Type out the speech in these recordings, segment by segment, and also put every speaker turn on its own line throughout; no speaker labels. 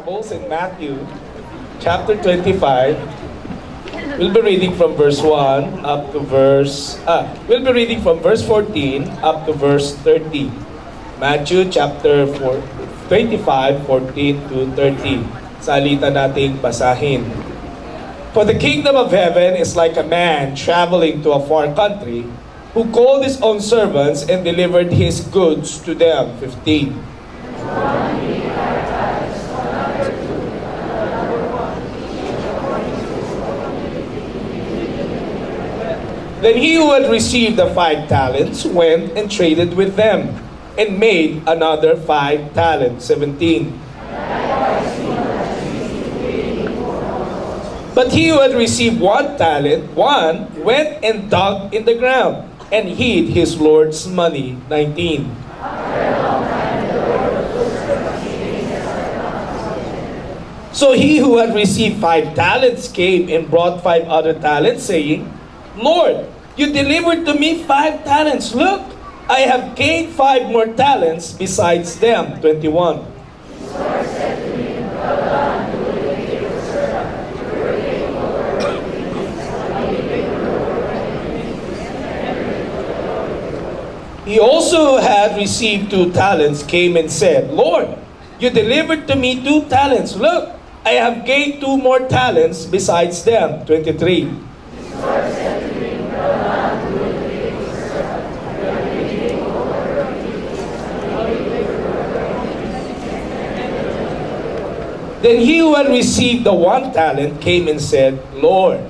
Bibles in Matthew chapter 25. We'll be reading from verse 1 up to we'll be reading from verse 14 up to verse 30. Matthew chapter 25, 14 to 30. Salita nating basahin. For the kingdom of heaven is like a man traveling to a far country, who called his own servants and delivered his goods to them. 15. Then he who had received the 5 talents went and traded with them, and made another 5 talents. 17. But he who had received 1 talent, went and dug in the ground, and hid his Lord's money. 19. So he who had received 5 talents came and brought 5 other talents, saying, Lord, you delivered to me 5 talents. Look, I have gained 5 more talents besides them. 21. He also had received 2 talents, came and said, Lord, you delivered to me 2 talents. Look, I have gained 2 more talents besides them. 23. Then he who had received the 1 talent came and said, Lord,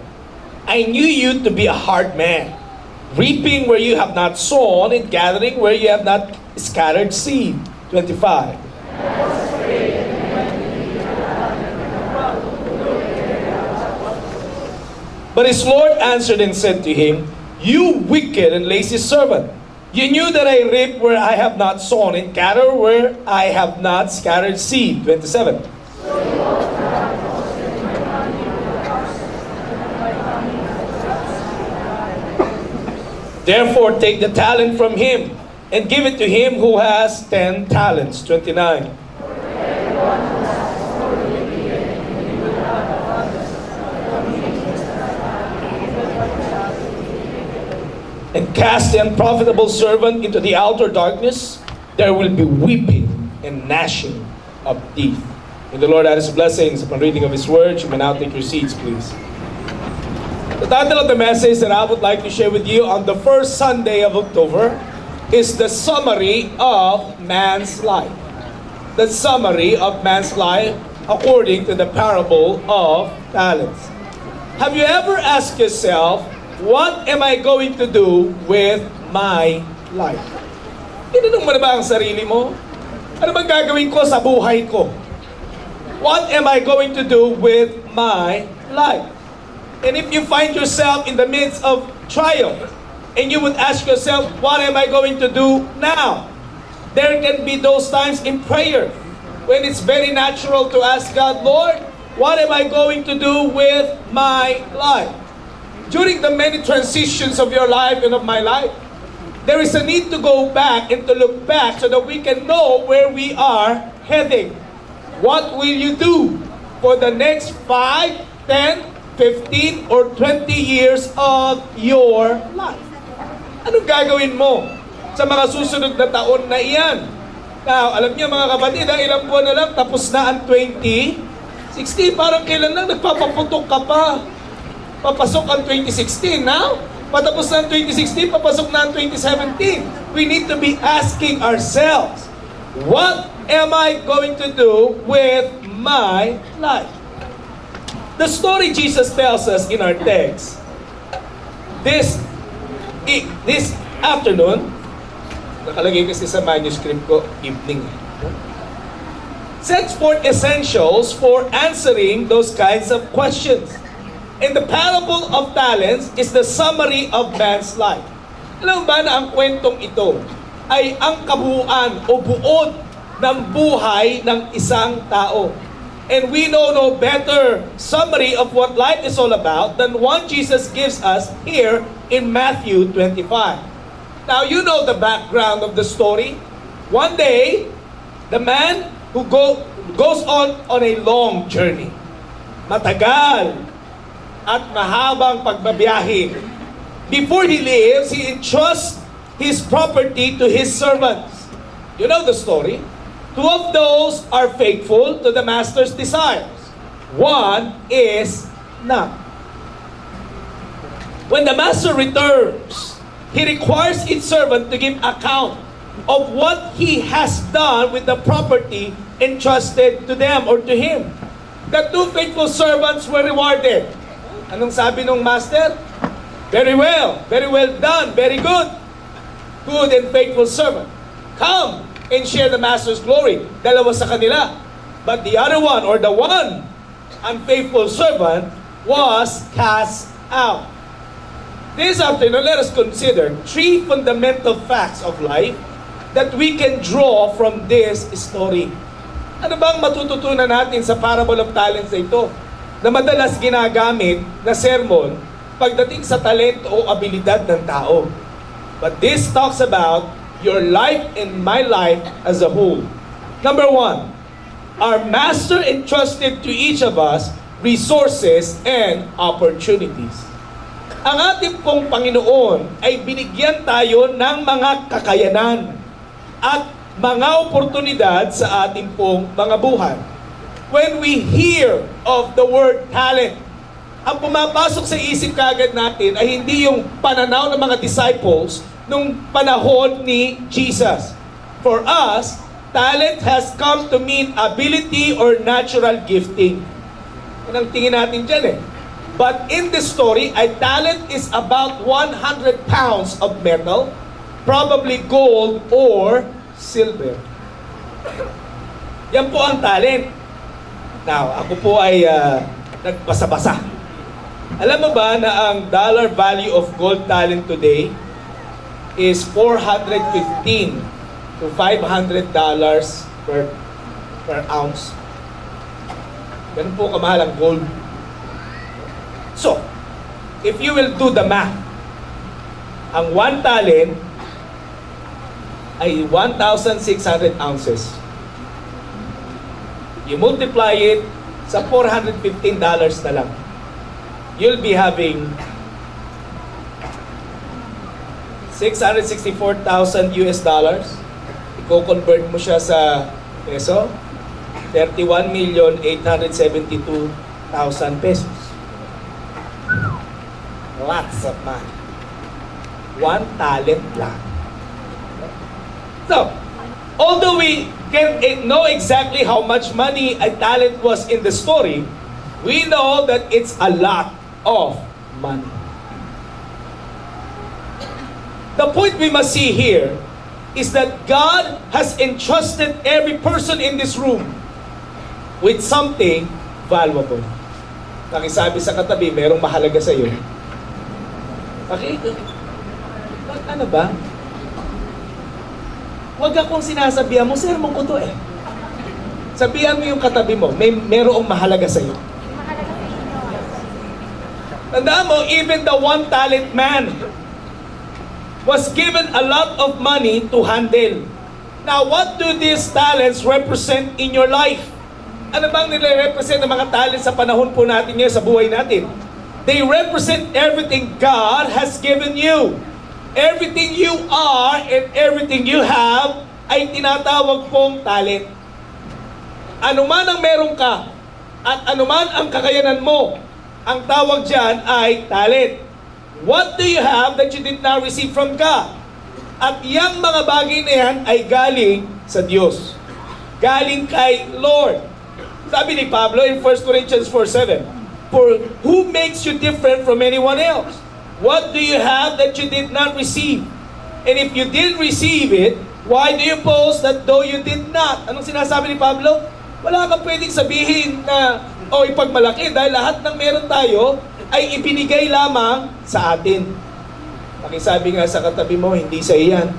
I knew you to be a hard man, reaping where you have not sown and gathering where you have not scattered seed. 25. But his Lord answered and said to him, You wicked and lazy servant, you knew that I reap where I have not sown and gather where I have not scattered seed. 27. Therefore take the talent from him and give it to him who has 10 talents. 29. And cast the unprofitable servant into the outer darkness. There will be weeping and gnashing of teeth. May the Lord add his blessings upon reading of his word. You may now take your seats, please. The title of the message that I would like to share with you on the first Sunday of October is the summary of man's life. The summary of man's life according to the parable of talents. Have you ever asked yourself, what am I going to do with my life? Tinanong mo na ba ang sarili mo? Ano bang gagawin ko sa buhay ko? What am I going to do with my life? And if you find yourself in the midst of trial, and you would ask yourself, what am I going to do now? There can be those times in prayer when it's very natural to ask God, Lord, what am I going to do with my life? During the many transitions of your life and of my life, there is a need to go back and to look back so that we can know where we are heading. What will you do for the next 5, 10, 15 or 20 years of your life? Anong gagawin mo sa mga susunod na taon na iyan? Now, alam niyo mga kapatid, ilang buwan na lang, tapos na ang 2016. Parang kailan lang nagpapaputok ka pa. Papasok ang 2016. Now, patapos na ang 2016, papasok na ang 2017. We need to be asking ourselves, what am I going to do with my life? The story Jesus tells us in our text, this afternoon, nakalagay kasi sa manuscript ko, evening, sets forth essentials for answering those kinds of questions. And the parable of talents is the summary of man's life. Alam ba na ang kwentong ito ay ang kabuuan o buod ng buhay ng isang tao? And we know no better summary of what life is all about than one Jesus gives us here in Matthew 25. Now, you know the background of the story. One day, the man who goes on a long journey. Matagal at mahabang pagbabiyahe. Before he leaves, he entrusts his property to his servants. You know the story. Two of those are faithful to the master's desires. One is not. When the master returns, he requires each servant to give account of what he has done with the property entrusted to them or to him. The two faithful servants were rewarded. Anong sabi ng master? Very well done, very good. Good and faithful servant. Come and share the master's glory. Dalawa sa kanila. But the other one, or the one unfaithful servant, was cast out. This afternoon, let us consider three fundamental facts of life that we can draw from this story. Ano bang matututunan natin sa parable of talents na ito? Na madalas ginagamit na sermon pagdating sa talento o abilidad ng tao. But this talks about your life and my life as a whole. Number one, our master entrusted to each of us resources and opportunities. Ang ating pong Panginoon ay binigyan tayo ng mga kakayanan at mga oportunidad sa ating pong mga buhay. When we hear of the word talent, ang pumapasok sa isip kagad natin ay hindi yung pananaw ng mga disciples nung panahon ni Jesus. For us, talent has come to mean ability or natural gifting. Yan ang tingin natin dyan eh. But in this story, a talent is about 100 pounds of metal, probably gold or silver. Yan po ang talent. Now, ako po ay nagbasa-basa. Alam mo ba na ang dollar value of gold talent today is $415 to $500 per ounce? Ganun po kamahal ang gold. So, if you will do the math, ang one talent ay 1,600 ounces. You multiply it sa $415 na lang. You'll be having 664,000 US dollars. I-convert mo siya sa peso, 31,872,000 pesos. Lots of money. One talent lang. So, although we can know exactly how much money a talent was in the story, we know that it's a lot of money. The point we must see here is that God has entrusted every person in this room with something valuable. Nakisabi sa katabi, merong mahalaga sa iyo. Okay? Ano ba? Huwag akong sinasabihan mo, sermon ko to eh. Sabihan mo yung katabi mo, merong mahalaga sa iyo. Tandaan mo, even the one talent man was given a lot of money to handle. Now, what do these talents represent in your life? Ano bang nire-represent ng mga talents sa panahon po natin ngayon, sa buhay natin? They represent everything God has given you. Everything you are and everything you have ay tinatawag pong talent. Ano man ang meron ka at ano man ang kakayanan mo, ang tawag dyan ay talent. What do you have that you did not receive from God? At yang mga bagay na yan ay galing sa Diyos. Galing kay Lord. Sabi ni Pablo in 1 Corinthians 4:7, for who makes you different from anyone else? What do you have that you did not receive? And if you did receive it, why do you boast that though you did not? Anong sinasabi ni Pablo? Wala kang pwedeng sabihin na ipagmalaki dahil lahat ng meron tayo ay ibinigay lamang sa atin. Pakisabi nga sa katabi mo, hindi sa iyan.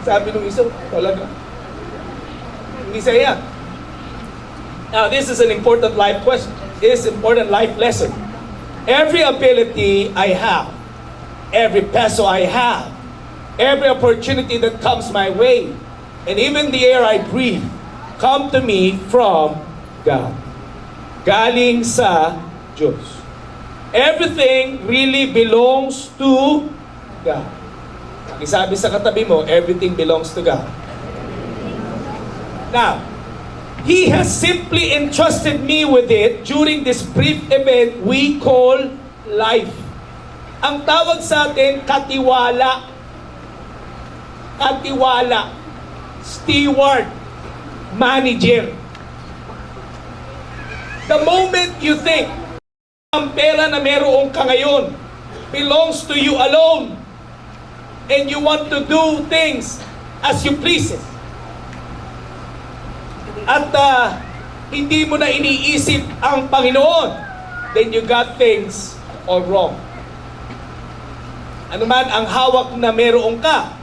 Sabi nung isa, talaga. Hindi sa iyan. Now, this is an important life question. This is an important life lesson. Every ability I have, every peso I have, every opportunity that comes my way, and even the air I breathe, come to me from God. Galing sa Diyos. Everything really belongs to God. Pakisabi sa katabi mo, everything belongs to God. Now, He has simply entrusted me with it during this brief event we call life. Ang tawag sa atin, katiwala. Katiwala. Steward. Manager. The moment you think, ang pera na meron ka ngayon belongs to you alone, and you want to do things as you please, at hindi mo na iniisip ang Panginoon, then you got things all wrong. Ano man ang hawak na meron ka,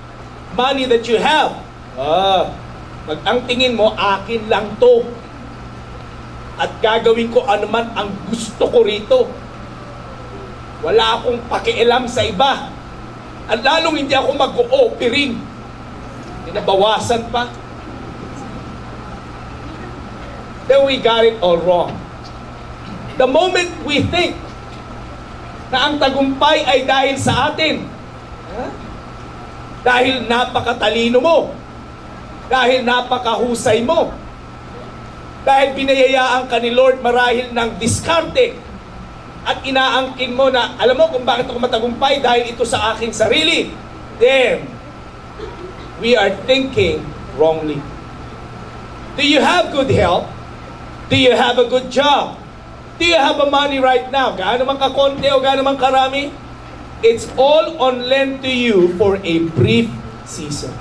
money that you have, ang tingin mo, akin lang to. At gagawin ko anuman ang gusto ko rito. Wala akong pakialam sa iba. At lalong hindi ako mag-o-offering. Pinabawasan pa. Then we got it all wrong. The moment we think na ang tagumpay ay dahil sa atin, dahil napakatalino mo, dahil napakahusay mo, dahil binayayaan ka ni Lord marahil ng diskarte, at inaangkin mo na, alam mo kung bakit ako matagumpay, dahil ito sa aking sarili, then we are thinking wrongly. Do you have good health? Do you have a good job? Do you have a money right now? Gaano man kakonti o gaano man karami? It's all on lent to you for a brief season.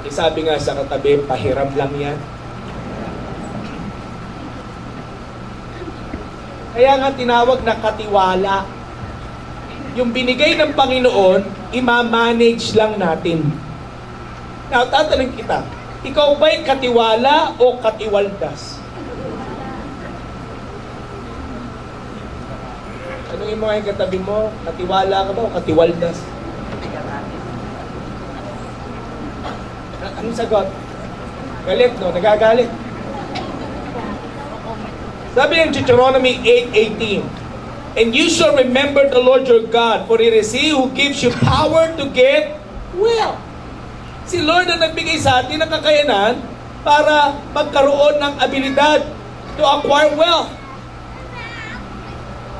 Sabi nga sa katabi, pahiram lang yan. Kaya nga tinawag na katiwala. Yung binigay ng Panginoon, ima-manage lang natin. Now, tatanong kita, ikaw ba'y katiwala o katiwaldas? Tanungin mo ngayon katabi mo, katiwala ka ba o katiwaldas? Anong sagot? Galit, no? Nagagalit. Sabi ng Deuteronomy 8:18, and you shall remember the Lord your God, for it is He who gives you power to get wealth. Si Lord ang nagbigay sa atin ng kakayanan para magkaroon ng abilidad to acquire wealth.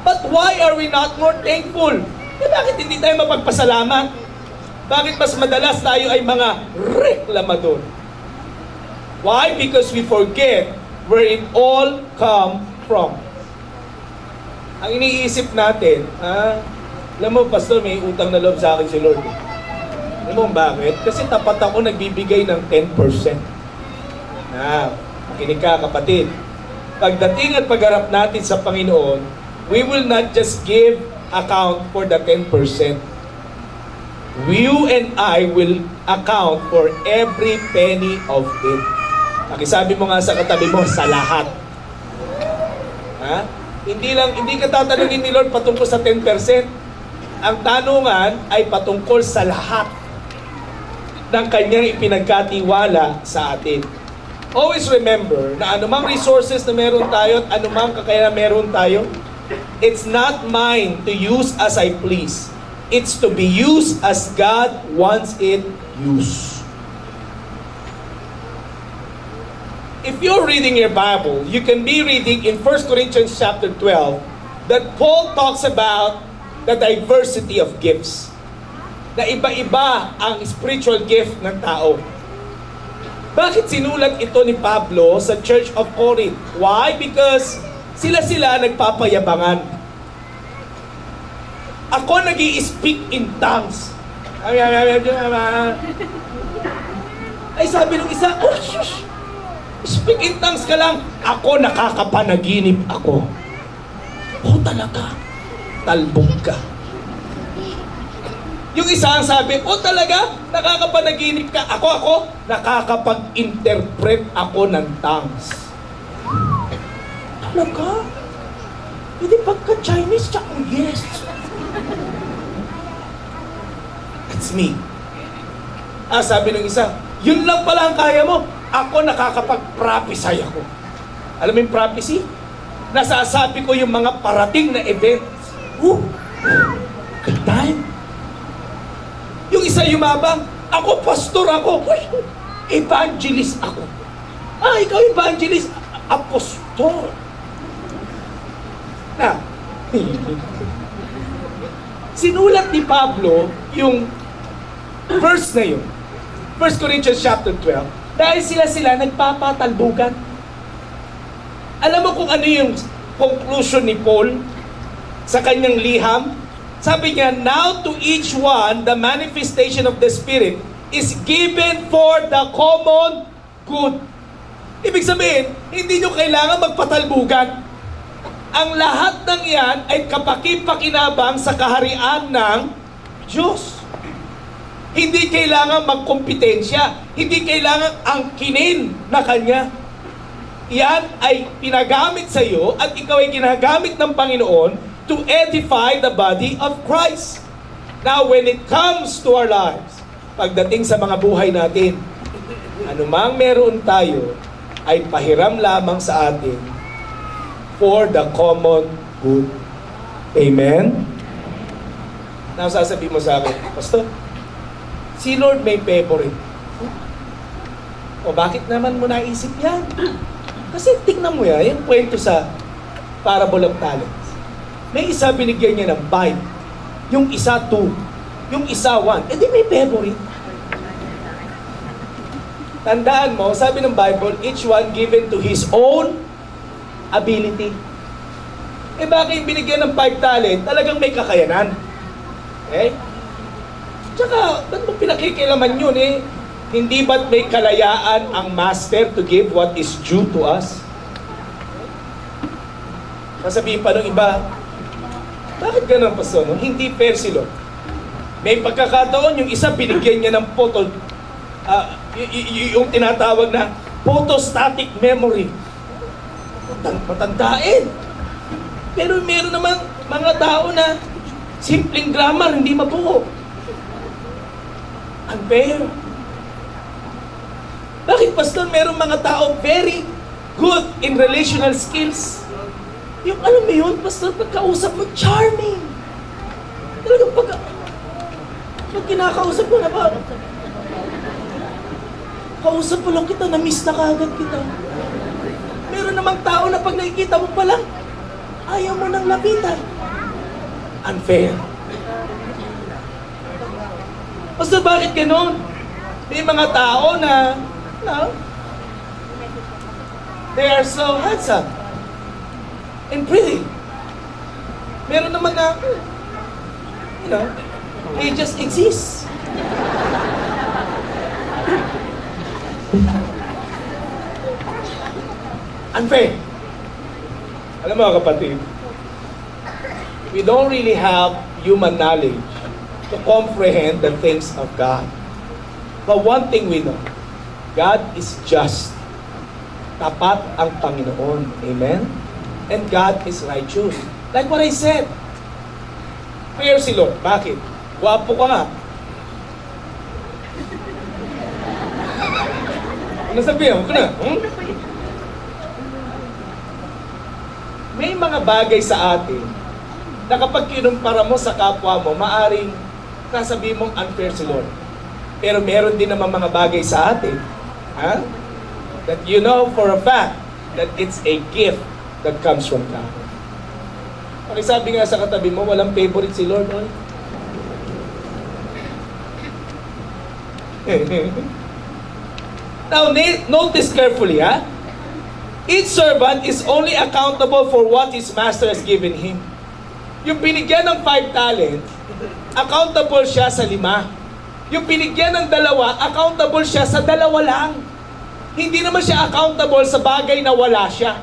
But why are we not more thankful? Bakit hindi tayo mapagpasalamat? Bakit mas madalas tayo ay mga reklamador? Why? Because we forget where it all come from. Ang iniisip natin, alam mo, Pastor, may utang na loob sa akin si Lord. Alam mo bakit? Kasi tapat ako nagbibigay ng 10%. Makinig ka, kapatid. Pagdating at pagharap natin sa Panginoon, we will not just give account for the 10%. You and I will account for every penny of it. Pakisabi mo nga sa katabi mo, sa lahat. Hindi ka tatanungin ni Lord patungkol sa 10%. Ang tanungan ay patungkol sa lahat ng kanyang ipinagkatiwala sa atin. Always remember na anumang resources na meron tayo at anumang kakayanan meron tayo, it's not mine to use as I please. It's to be used as God wants it used. If you're reading your Bible, you can be reading in 1 Corinthians chapter 12 that Paul talks about the diversity of gifts. Na iba-iba ang spiritual gift ng tao. Bakit sinulat ito ni Pablo sa Church of Corinth? Why? Because sila nagpapayabangan. Ako nag-i-speak in tongues. Ay sabi ng isa, oh shush! Speak in tongues ka lang. Ako nakakapanaginip ako. Oh talaga? Talbog ka. Yung isa ang sabi, oh talaga? Nakakapanaginip ka? Ako? Nakakapag-interpret ako ng tongues. Talaga? Hindi pagka-Chinese, tsaka yes. That's me. Sabi ng isa, yun lang pala ang kaya mo. Ako nakakapag-prophesy ako. Alam mo yung prophecy? Nasasabi ko yung mga parating na events. Good time. Yung isa yumabang, ako pastor ako. Evangelist ako. Ikaw evangelist. Apostol. Na, sinulat ni Pablo yung verse na yun. 1 Corinthians chapter 12. Dahil sila nagpapatalbugan. Alam mo kung ano yung conclusion ni Paul sa kanyang liham? Sabi niya, now to each one, the manifestation of the Spirit is given for the common good. Ibig sabihin, hindi nyo kailangan magpatalbugan. Ang lahat ng iyan ay kapaki-pakinabang sa kaharian ng Diyos. Hindi kailangan magkompetensya. Hindi kailangan angkinin na Kanya. Yan ay pinagamit sa iyo at ikaw ay ginagamit ng Panginoon to edify the body of Christ. Now, when it comes to our lives, pagdating sa mga buhay natin, anumang meron tayo, ay pahiram lamang sa atin for the common good. Amen? Now, sasabihin mo sa akin, Pastor, si Lord may favorite. O bakit naman mo naisip yan? Kasi tingnan mo yan, yung kwento sa Parable of Talents. May isa binigyan niya ng 5, yung isa 2, yung isa 1. Di may favorite. Tandaan mo, sabi ng Bible, each one given to his own ability. Bakit binigyan ng 5 talent? Talagang may kakayanan. Okay? Tsaka, ba't mo pinakikilaman yun Hindi ba't may kalayaan ang master to give what is due to us? Sasabihin pa ng iba, bakit ganun, Pastor? Hindi fair si Lord. May pagkakataon, yung isa binigyan niya ng photo, yung tinatawag na photostatic memory. Matandain. Pero meron naman mga tao na simpleng grammar, hindi mabuo. Unfair. Bakit, Pastor, meron mga tao very good in relational skills? Yung alam mo yun, Pastor, pagkausap mo, charming. Talagang pag kinakausap ko na ba, kausap mo lang kita, na-miss na kagad kita. Meron namang tao na pag nakikita mo pa lang, ayaw mo nang lapitan. Unfair. Pastor, bakit ganon? May mga tao na, they are so handsome and pretty. Meron naman na, they just exist. Unfair. Alam mo, kapatid, we don't really have human knowledge to comprehend the things of God. But one thing we know, God is just. Tapat ang Panginoon. Amen? And God is righteous. Like what I said. Fair si Lord. Bakit? Wapo ka nga. Ano sabihin ko na? May mga bagay sa atin na kapag kinumpara mo sa kapwa mo, maaring sasabihin mong unfair si Lord. Pero meron din naman mga bagay sa atin, that you know for a fact that it's a gift that comes from God. Pakisabi nga sa katabi mo, walang favorite si Lord, oy. Now, notice carefully, each servant is only accountable for what his master has given him. Yung binigyan ng 5 talents, accountable siya sa 5. Yung binigyan ng 2, accountable siya sa 2 lang. Hindi naman siya accountable sa bagay na wala siya.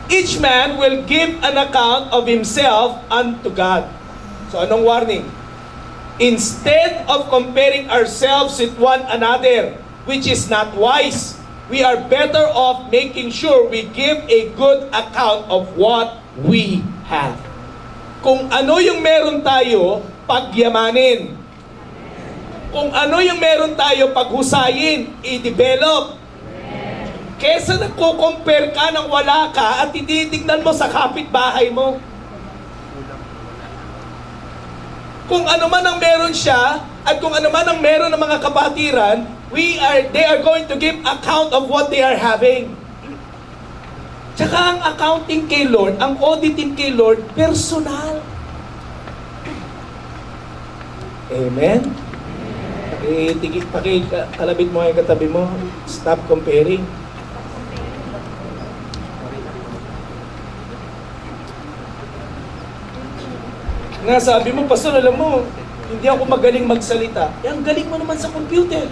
Each man will give an account of himself unto God. So anong warning? Instead of comparing ourselves with one another, which is not wise, we are better off making sure we give a good account of what we have. Kung ano yung meron tayo, pagyamanin. Kung ano yung meron tayo, paghusayin, i-develop. Kesa nagko-compare ka ng wala ka at tinitignan mo sa kapitbahay mo. Kung ano man ang meron siya at kung ano man ang meron ng mga kapatiran, they are going to give account of what they are having. Tsaka ang accounting kay Lord, ang auditing kay Lord, personal. Amen? Kalabit mo yung katabi mo. Stop comparing. Sabi mo, Pastor, alam mo, hindi ako magaling magsalita. Ang galing mo naman sa computer.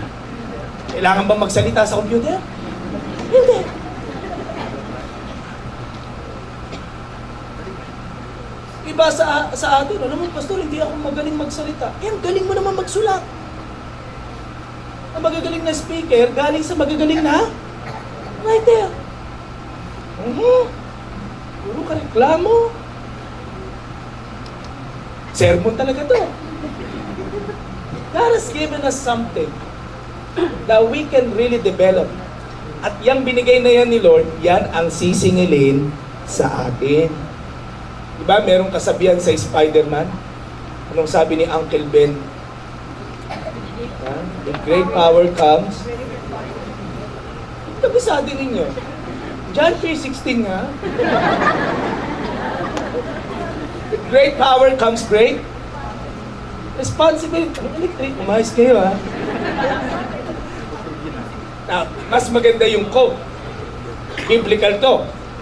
Kailangan ba magsalita sa computer? Hindi. Iba sa atin, alam mo, Pastor, hindi ako magaling magsalita. Ang galing mo naman magsulat. Ang magagaling na speaker, galing sa magagaling na writer. Puro ka reklamo. Sermon talaga to. God has given us something that we can really develop. At yung binigay na yan ni Lord, yan ang sisingilin sa atin. Diba, merong kasabihan sa Spider-Man? Anong sabi ni Uncle Ben? With great power comes. Kabisado ninyo. John 3:16 nga. With great power comes great responsibility. Electric, umayos kayo ha. Now, mas maganda yung quote. Biblical to.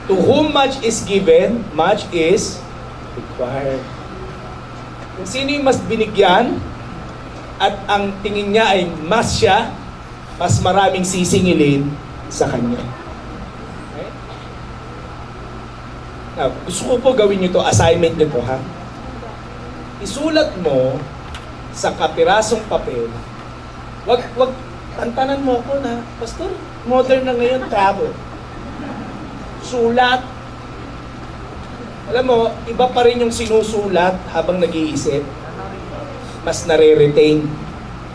To whom much is given, much is required. Kung sino yung mas binigyan, at ang tingin niya ay mas siya, mas maraming sisingilin sa kanya. Okay? Now, gusto ko po gawin nyo to, assignment nyo to ha. Isulat mo sa kapirasong papel. Wag tantanan mo ako na, Pastor, modern na ngayon, tablet. Sulat. Alam mo, iba pa rin yung sinusulat habang nag-iisip. Mas nare-retain.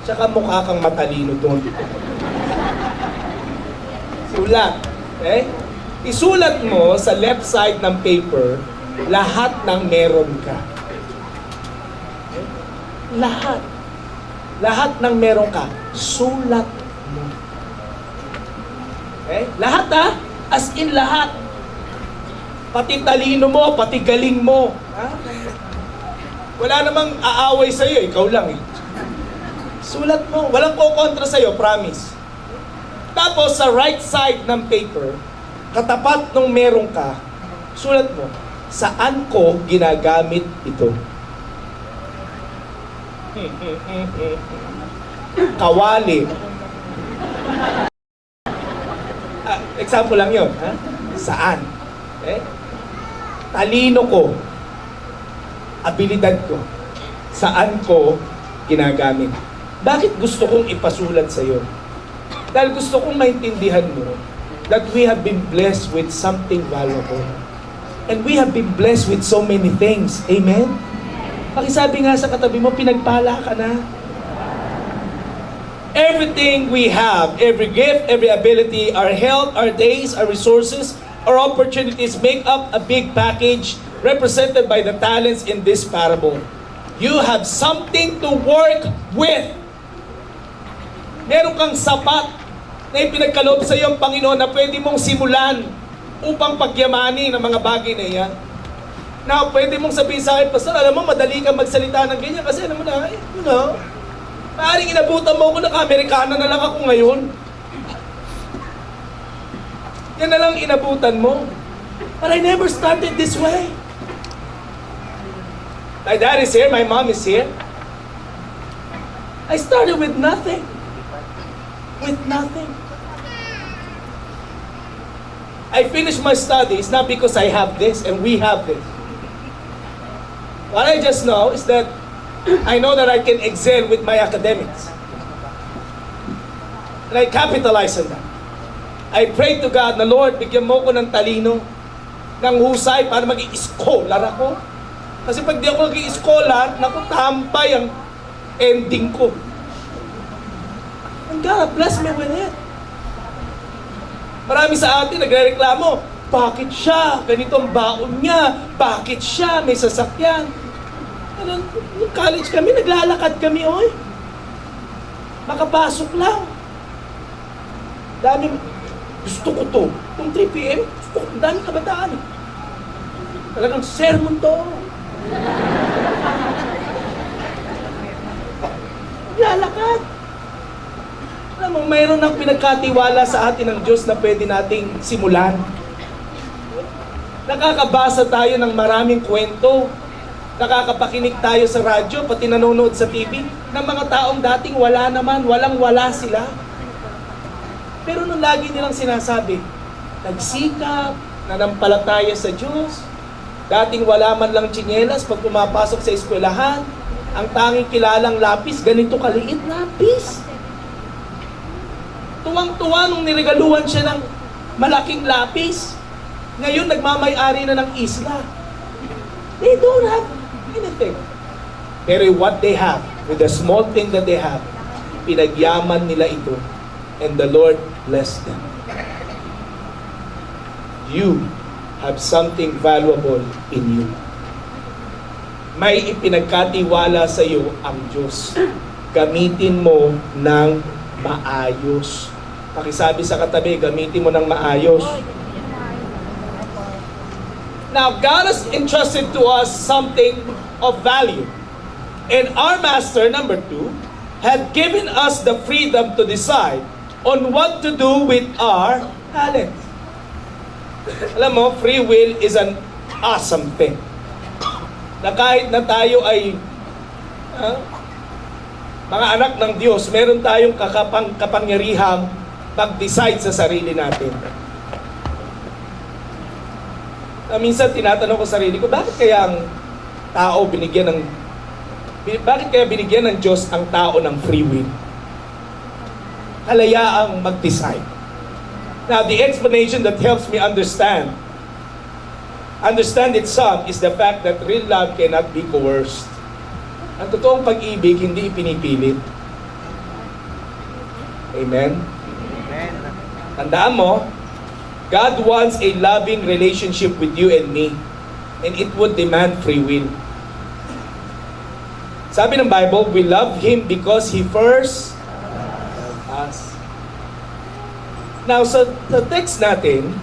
Tsaka mukha kang matalino doon. Sulat. Okay? Isulat mo sa left side ng paper lahat ng meron ka. Okay? Lahat. Lahat ng meron ka. Sulat mo. Okay? Lahat ha? As in lahat. Pati talino mo, pati galing mo. Ha? Wala namang aaway sa'yo, ikaw lang eh. Sulat mo, walang kukontra sa'yo, promise. Tapos sa right side ng paper, katapat nung meron ka, sulat mo, saan ko ginagamit ito? Kawali. Example lang yun. Ha? Saan? Okay? Talino ko. Abilidad ko. Saan ko ginagamit? Bakit gusto kong ipasulat sa iyo? Dahil gusto kong maintindihan mo that we have been blessed with something valuable. And we have been blessed with so many things. Amen? Pakisabi nga sa katabi mo, pinagpala ka na. Everything we have, every gift, every ability, our health, our days, our resources, our opportunities make up a big package represented by the talents in this parable. You have something to work with. Meron kang sapat na ipinagkaloob sa iyo ang Panginoon na pwede mong simulan upang pagyamanin ang mga bagay na iyan. Now, pwede mong sabihin sa akin, Pastor, alam mo, madali kang magsalita ng ganyan kasi alam mo na, maaaring inabutan mo ako Amerikana na lang ako ngayon. Yan na lang inabutan mo. But I never started this way. My dad is here, my mom is here. I started with nothing. With nothing. I finished my studies not because I have this and we have this. What I just know is that I know that I can excel with my academics. And I capitalize on that. I pray to God na, Lord, bigyan mo ko ng talino, ng husay para maging scholar ako. Kasi pag di ako naging scholar, naku, tampay ang ending ko. And God bless me with it. Marami sa atin nagrereklamo, bakit siya? Ganito ang baon niya. Bakit siya? May sasakyan. Nung college kami, naglalakad kami, oy. Makapasok lang. Dami, gusto ko to. Nung 3 p.m., gusto ko, dami kabataan. Talagang sermon to. Naglalakad. Alam mo, mayroon ng pinagkatiwala sa atin ng Diyos na pwede nating simulan. Nakakabasa tayo ng maraming kwento. Nakakapakinig tayo sa radyo, pati nanonood sa TV, ng mga taong dating wala naman, walang-wala sila. Pero nung lagi nilang sinasabi, nagsikap, nanampalataya sa Diyos, dating wala man lang tsinelas pag pumapasok sa eskwelahan, ang tanging kilalang lapis, ganito kaliit lapis. Tuwang-tuwa nung niregaluhan siya ng malaking lapis. Ngayon, nagmamay-ari na ng isla. They don't have anything. Pero what they have, with the small thing that they have, pinagyaman nila ito. And the Lord blessed them. You have something valuable in you. May ipinagkatiwala sa iyo ang Diyos. Gamitin mo ng maayos. Pakisabi sa katabi, gamitin mo ng maayos. Now, God has entrusted to us something of value. And our Master, number 2, had given us the freedom to decide on what to do with our talent. Alam mo, free will is an awesome thing. Na kahit na tayo ay mga anak ng Diyos, meron tayong kapangyarihang mag-decide sa sarili natin. Minsan tinatanong ko sa sarili ko, bakit kaya binigyan ng Diyos ang tao ng free will? Halayaang mag-decide. Now, the explanation that helps me understand it some is the fact that real love cannot be coerced. Ang totoong pag-ibig, hindi ipinipilit. Amen?
Amen.
Tandaan mo, God wants a loving relationship with you and me. And it would demand free will. Sabi ng Bible, we love Him because He first loved us. Now, sa text natin,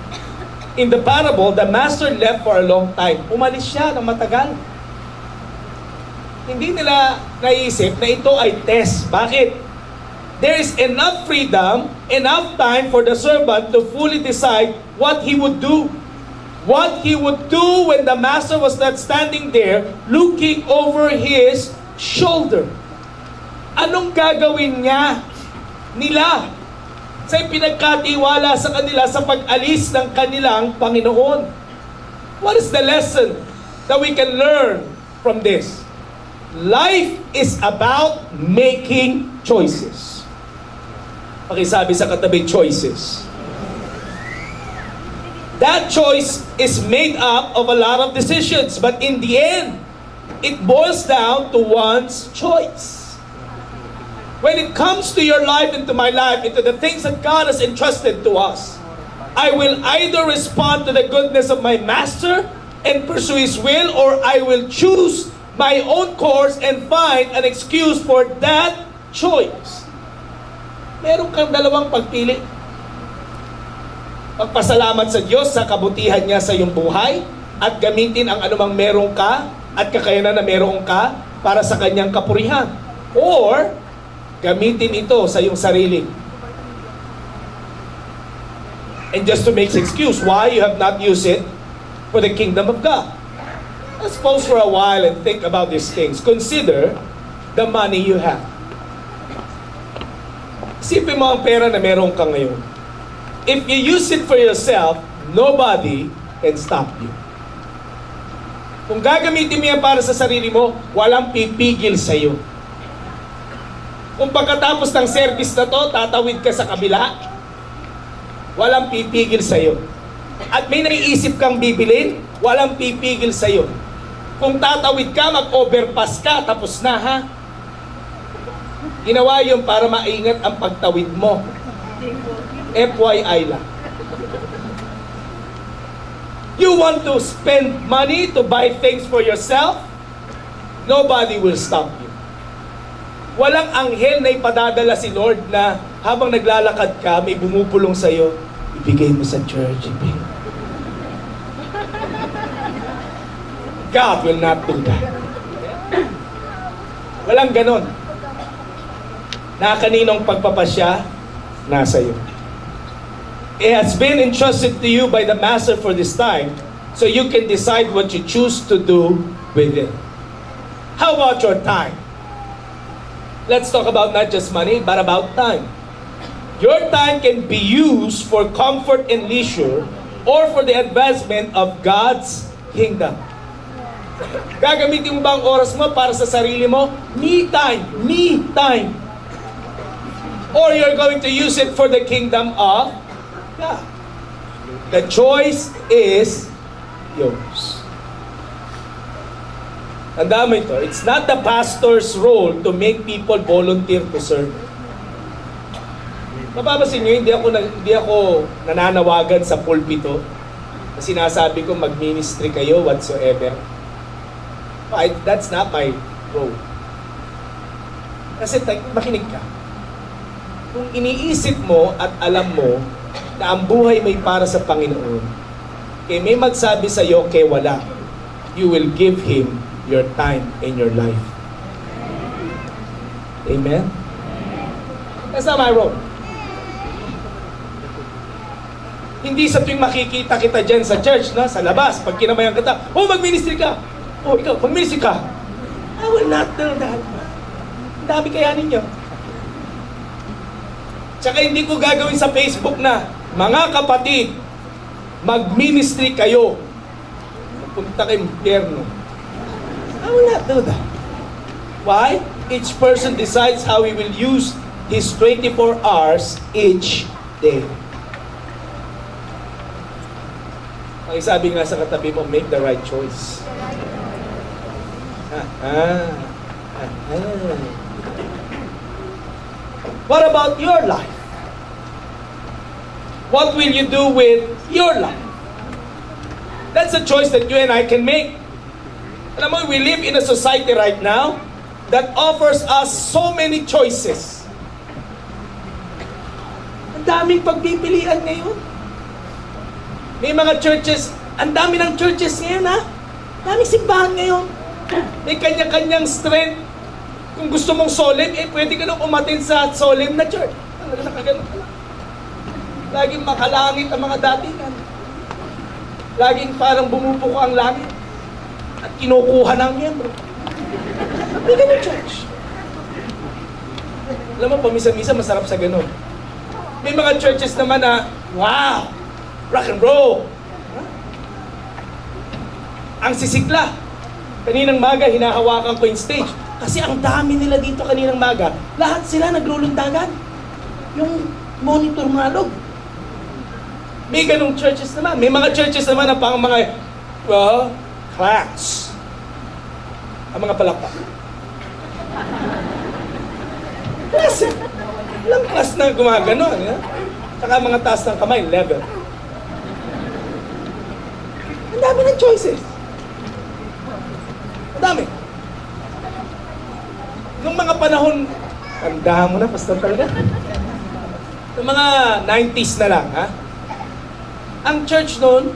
in the parable, the master left for a long time. Umalis siya ng matagal. Hindi nila naisip na ito ay test. Bakit? There is enough freedom, enough time for the servant to fully decide what he would do. What he would do when the master was not standing there looking over his shoulder. Anong gagawin nila sa pinagkatiwala sa kanila sa pag-alis ng kanilang Panginoon? What is the lesson that we can learn from this? Life is about making choices. Pakisabi sa katabi, choices. That choice is made up of a lot of decisions, but in the end, it boils down to one's choice. When it comes to your life and to my life, into the things that God has entrusted to us, I will either respond to the goodness of my Master and pursue His will, or I will choose my own course and find an excuse for that choice. Meron kang dalawang pagpili. Magpasalamat sa Diyos sa kabutihan niya sa iyong buhay at gamitin ang anumang meron ka at kakayanan na meron ka para sa kanyang kapurihan. Or, gamitin ito sa iyong sarili. And just to make excuse why you have not used it for the kingdom of God. Let's pause for a while and think about these things. Consider the money you have. Isipin mo ang pera na meron ka ngayon. If you use it for yourself, nobody can stop you. Kung gagamitin mo yan para sa sarili mo, walang pipigil sa iyo. Kung pagkatapos ng service na to, tatawid ka sa kabila, walang pipigil sa iyo. At may naiisip kang bibilin, walang pipigil sa iyo. Kung tatawid ka, mag-overpass ka, tapos na ha. Ginawa yun para maingat ang pagtawid mo. FYI lang. You want to spend money to buy things for yourself? Nobody will stop you. Walang anghel na ipadadala si Lord na habang naglalakad ka, may bumupulong sa'yo, ibigay mo sa church. God will not do that. Walang ganon. Na kaninong pagpapasya, nasa iyo. It has been entrusted to you by the Master for this time, so you can decide what you choose to do with it. How about your time? Let's talk about not just money, but about time. Your time can be used for comfort and leisure, or for the advancement of God's kingdom. Gagamitin mo ba ang oras mo para sa sarili mo? Me time. Me time. Or you're going to use it for the kingdom of God. The choice is yours. Tandaan mo ito, it's not the pastor's role to make people volunteer to serve. Mapapasin nyo, hindi ako nananawagan sa pulpito na sinasabi ko mag-ministry kayo whatsoever. That's not my role. Kasi makinig ka. Kung iniisip mo at alam mo na ang buhay may para sa Panginoon, kaya may magsabi sa iyo kay wala, you will give Him your time and your life. Amen? That's not my role. Hindi sa tuwing makikita kita dyan sa church, na, sa labas, pag kinamayan kita, oh, mag-ministry ka. Oh, ikaw, mag-ministry ka. I will not do that. Ang dami kaya ninyo. Tsaka hindi ko gagawin sa Facebook na, mga kapatid, mag-ministry kayo. Punta kayo impyerno. I will not do that. Why? Each person decides how he will use his 24 hours each day. Ang sabi nga sa katabi mo, make the right choice. What about your life? What will you do with your life? That's a choice that you and I can make. Alam mo, we live in a society right now that offers us so many choices. Ang daming pagpipilian ngayon. May mga churches, ang dami ng churches ngayon, ha? Daming simbahan ngayon. May kanya-kanyang strength. Kung gusto mong solemn, pwede ka nang umatin sa solemn na church. Nakaganon ka lang. Laging makalangit ang mga datingan. Laging parang bumubuko ang langit. At kinukuha ng miyembro. May ganun church. Alam mo, pamisa-misa masarap sa ganun. May mga churches naman na, wow! Rock and roll! Ang sisikla. Kaninang maga, hinahawakan ko yung stage. Kasi ang dami nila dito kaninang maga. Lahat sila naglulundagan. Yung monitor malog. May ganong churches naman. May mga churches naman na pang mga, well, class. Ang mga palakpak. Class eh. Ilang class na gumagano. Saka mga taas ng kamay, level. Ang dami ng choices. Ang dami. Nung mga panahon, tanda mo na, pastor talaga. Nung mga 90s na lang, ha? Ang church noon,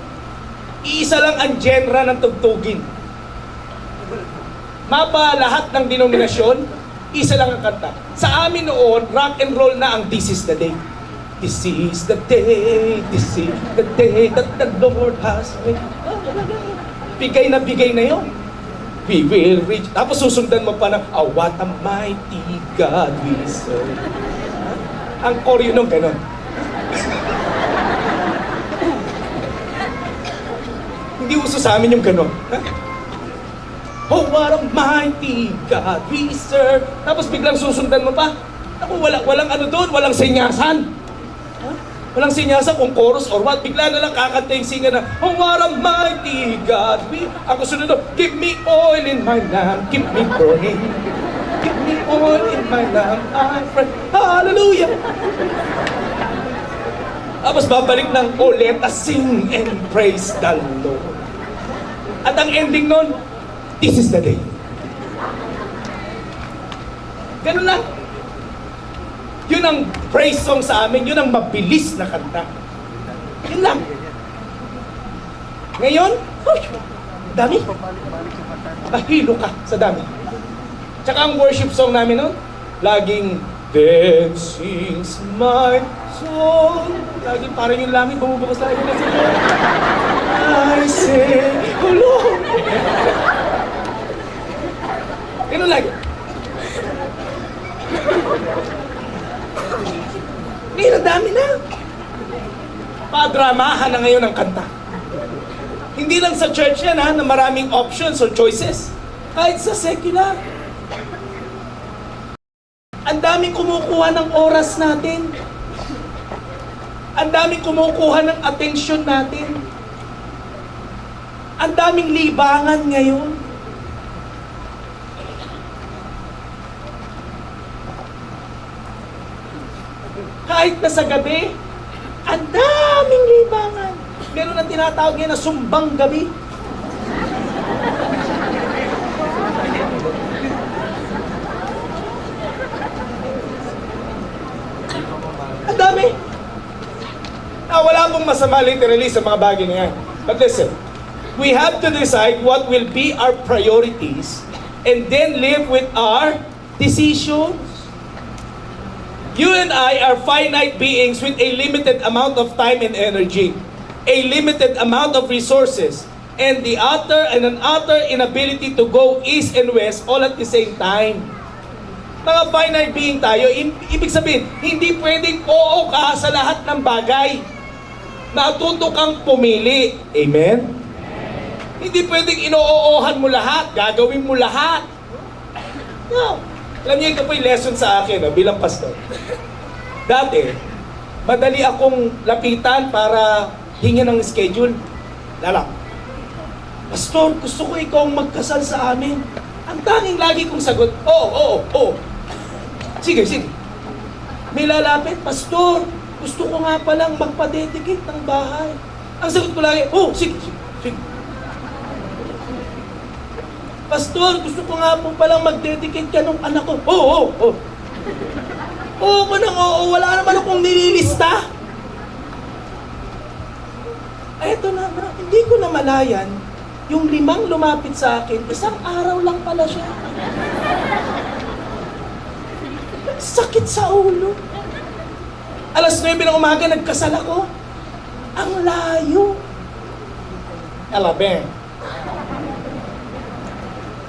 iisa lang ang genre ng tugtugin. Mapa lahat ng denominasyon, isa lang ang kanta. Sa amin noon, rock and roll na ang This is the Day. This is the day, this is the day that the Lord has made. Bigay na yun. We will reach. Tapos susundan mo pa ng, oh, what a mighty God we serve. Ang choreo nung gano'n. Hindi uso sa amin yung gano'n. Oh, what a mighty God we serve. Tapos biglang susundan mo pa. Ako, walang ano doon, walang senyasan. Walang sinyasan kung chorus or what. Bigla na lang kakanta yung singer na, oh, what a mighty God we... Ako sunod doon, give me oil in my lamp, keep me burning. Give me all in my life I pray. Hallelujah! Tapos babalik ng, oh, let us sing and praise the Lord. At ang ending nun, this is the day. Ganun lang. Yun ang praise song sa amin, yun ang mabilis na kanta. Yun lang. Ngayon, dami. Mahilo ka sa dami. Tsaka ang worship song namin nun, laging, then sings my soul. Laging parang yung langit, bumubukas lagi na sila. I say, oh Lord. Ganun lagi. Ngayon, ang dami na. Padramahan na ngayon ang kanta. Hindi lang sa church yan na maraming options or choices. Kahit sa secular. Ang daming kumukuha ng oras natin. Ang daming kumukuha ng atensyon natin. Ang daming libangan ngayon. Kahit na sa gabi, ang daming libangan. Meron ang tinatawag niya na sumbang gabi. Ang dami. Wala pong masama literally sa mga bagay na yan. But listen, we have to decide what will be our priorities and then live with our decisions. You and I are finite beings with a limited amount of time and energy, a limited amount of resources, and an utter inability to go east and west all at the same time. Mga finite being tayo, ibig sabihin, hindi pwedeng oo ka sa lahat ng bagay. Natuto kang pumili. Amen? Hindi pwedeng ino-oohan mo lahat, gagawin mo lahat. No. Alam niyo, ito po yung lesson sa akin bilang pastor. Dati, madali akong lapitan para hingin ng schedule. Lala, Pastor, gusto ko ikaw magkasal sa amin. Ang tanging lagi kong sagot, oo. Sige. May lalapit, Pastor, gusto ko nga palang magpa-dedicate ng bahay. Ang sagot ko lagi, sige. Pastor, gusto ko nga po palang mag-dedicate ka nung anak ko. Oo. Wala naman akong nililista. Eto na, hindi ko na malayan, yung 5 lumapit sa akin, isang araw lang pala siya. Sakit sa ulo. Alas 9 ng umaga, nagkasal ako. Ang layo. Alabang.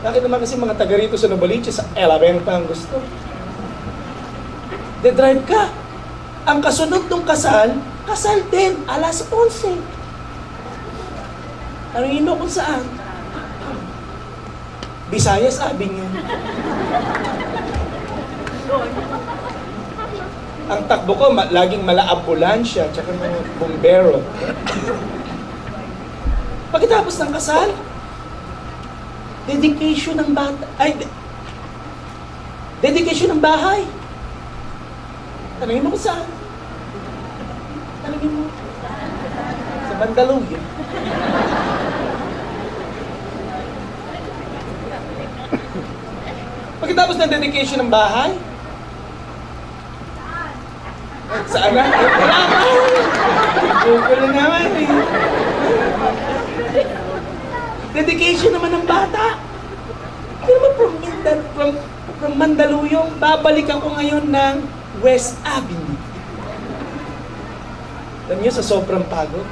Bakit naman kasi mga taga rito sa Novaliches, sa Alabang pa ang gusto? De-drive ka. Ang kasunod ng kasal din, alas 11. Tanungin mo kung saan? Visayas Avenue. Ang takbo ko, laging mala-ambulansya, tsaka mga bumbero. Pagkatapos ng kasal, dedication ng bata, dedication ng bahay. Tanungin mo kung saan? Tanungin mo. Sa Mandaluyong. Pagkatapos ng dedication ng bahay, saan na? Google naman eh. Dedication naman ng bata. Pero from Mandaluyong, babalik ako ngayon ng West Avenue. Alam niyo, sa sobrang pagod,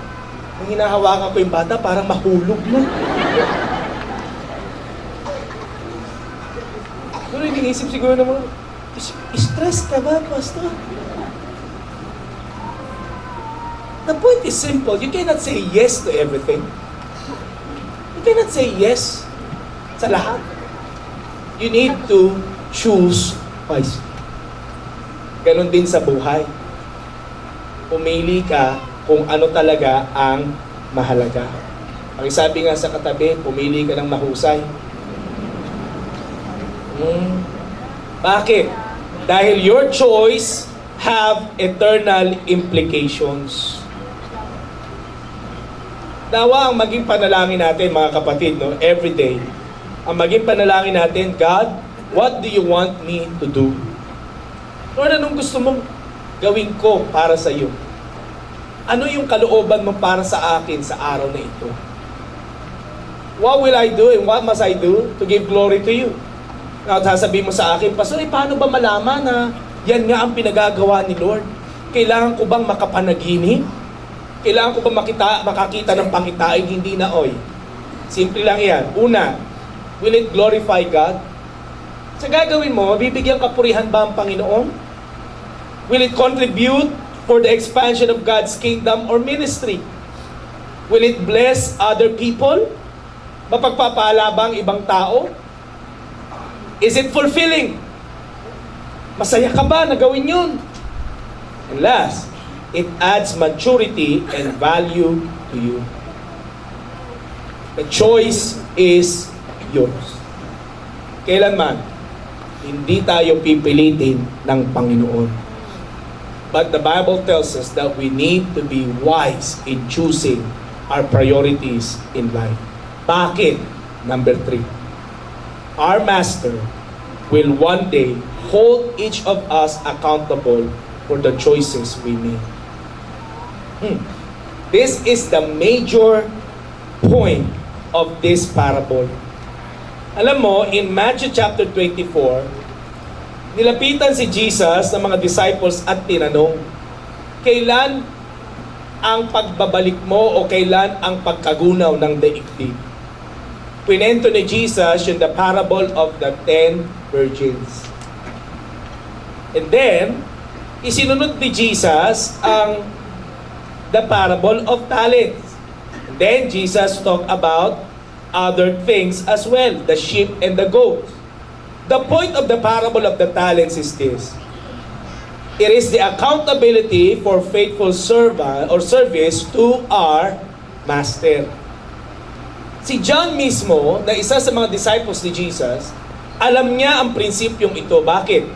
nung hinahawakan ko yung bata, parang mahulog na. Pero iniisip siguro naman, stress ka ba, Pastor? The point is simple. You cannot say yes to everything. You cannot say yes sa lahat. You need to choose wisely. Ganon din sa buhay. Pumili ka kung ano talaga ang mahalaga. Sabi nga sa katabi, pumili ka ng mahusay. Bakit? Dahil your choice have eternal implications. Nawa ang maging panalangin natin, mga kapatid, no, every day. Ang maging panalangin natin, God, what do you want me to do? Lord, anong gusto mong gawin ko para sa iyo? Ano yung kalooban mo para sa akin sa araw na ito? What will I do and what must I do to give glory to you? Now, sasabihin mo sa akin, Pastor, paano ba malaman na yan nga ang pinagagawa ni Lord? Kailangan ko bang makapanaginip? Kailangan ko ba makakita ng pangitain, hindi na oy? Simple lang yan. Una, will it glorify God? Sa gagawin mo, bibigyan kapurihan ba ang Panginoon? Will it contribute for the expansion of God's kingdom or ministry? Will it bless other people? Mapagpapala ba ang ibang tao? Is it fulfilling? Masaya ka ba na gawin yun? And last, it adds maturity and value to you. The choice is yours. Kailanman, hindi tayo pipilitin ng Panginoon. But the Bible tells us that we need to be wise in choosing our priorities in life. Bakit? Number 3. Our Master will one day hold each of us accountable for the choices we make. This is the major point of this parable. Alam mo, in Matthew chapter 24, nilapitan si Jesus ng mga disciples at tinanong, kailan ang pagbabalik mo o kailan ang pagkagunaw ng daigdig? Kwento ni Jesus yung the parable of the 10 virgins. And then, isinunod ni Jesus ang the parable of talents. And then, Jesus talked about other things as well, the sheep and the goats. The point of the parable of the talents is this. It is the accountability for faithful servant or service to our Master. Si John mismo, na isa sa mga disciples ni Jesus, alam niya ang prinsipyong ito. Bakit?